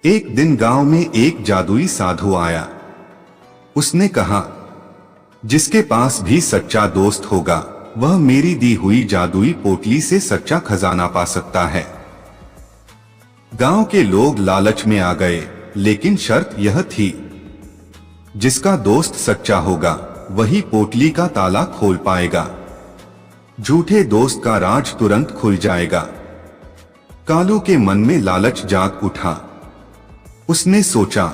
एक दिन गांव में एक जादुई साधु आया। उसने कहा, जिसके पास भी सच्चा दोस्त होगा वह मेरी दी हुई जादुई पोटली से सच्चा खजाना पा सकता है। गांव के लोग लालच में आ गए, लेकिन शर्त यह थी, जिसका दोस्त सच्चा होगा वही पोटली का ताला खोल पाएगा। झूठे दोस्त का राज तुरंत खुल जाएगा। कालू के मन में लालच जाग उठा। उसने सोचा,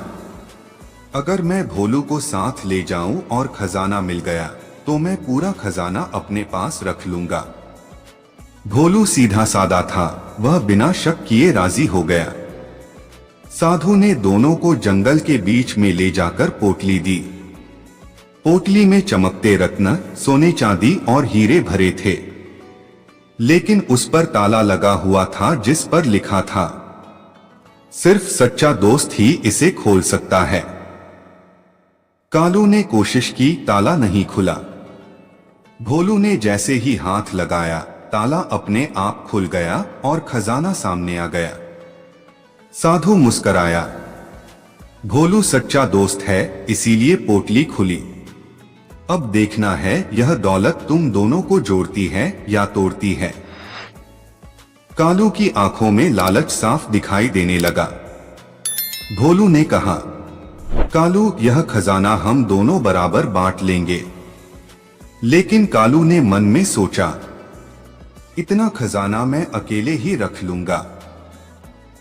अगर मैं भोलू को साथ ले जाऊं और खजाना मिल गया तो मैं पूरा खजाना अपने पास रख लूंगा। भोलू सीधा सादा था, वह बिना शक किए राजी हो गया। साधु ने दोनों को जंगल के बीच में ले जाकर पोटली दी। पोटली में चमकते रत्न, सोने चांदी और हीरे भरे थे, लेकिन उस पर ताला लगा हुआ था जिस पर लिखा था, सिर्फ सच्चा दोस्त ही इसे खोल सकता है। कालू ने कोशिश की, ताला नहीं खुला। भोलू ने जैसे ही हाथ लगाया, ताला अपने आप खुल गया और खजाना सामने आ गया। साधु मुस्कराया, भोलू सच्चा दोस्त है, इसीलिए पोटली खुली। अब देखना है यह दौलत तुम दोनों को जोड़ती है या तोड़ती है। कालू की आंखों में लालच साफ दिखाई देने लगा। भोलू ने कहा, कालू, यह खजाना हम दोनों बराबर बांट लेंगे। लेकिन कालू ने मन में सोचा, इतना खजाना मैं अकेले ही रख लूंगा।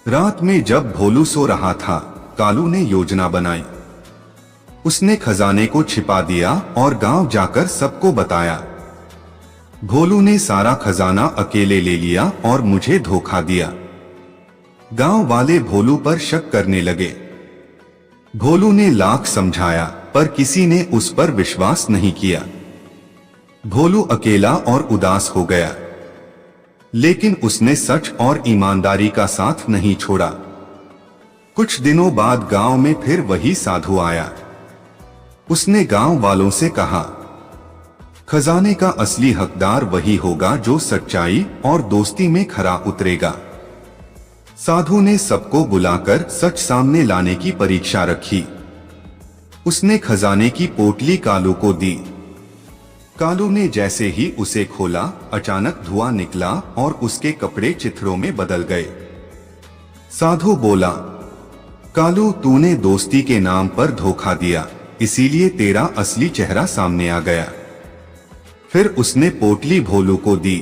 रात में जब भोलू सो रहा था, कालू ने योजना बनाई। उसने खजाने को छिपा दिया और गांव जाकर सबको बताया। भोलू ने सारा खजाना अकेले ले लिया और मुझे धोखा दिया। गांव वाले भोलू पर शक करने लगे। भोलू ने लाख समझाया पर किसी ने उस पर विश्वास नहीं किया। भोलू अकेला और उदास हो गया, लेकिन उसने सच और ईमानदारी का साथ नहीं छोड़ा। कुछ दिनों बाद गांव में फिर वही साधु आया। उसने गांव वालों से कहा, खजाने का असली हकदार वही होगा जो सच्चाई और दोस्ती में खरा उतरेगा। साधु ने सबको बुलाकर सच सामने लाने की परीक्षा रखी। उसने खजाने की पोटली कालू को दी। कालू ने जैसे ही उसे खोला, अचानक धुआं निकला और उसके कपड़े चिथड़ों में बदल गए। साधु बोला, कालू, तूने दोस्ती के नाम पर धोखा दिया, इसीलिए तेरा असली चेहरा सामने आ गया। फिर उसने पोटली भोलू को दी।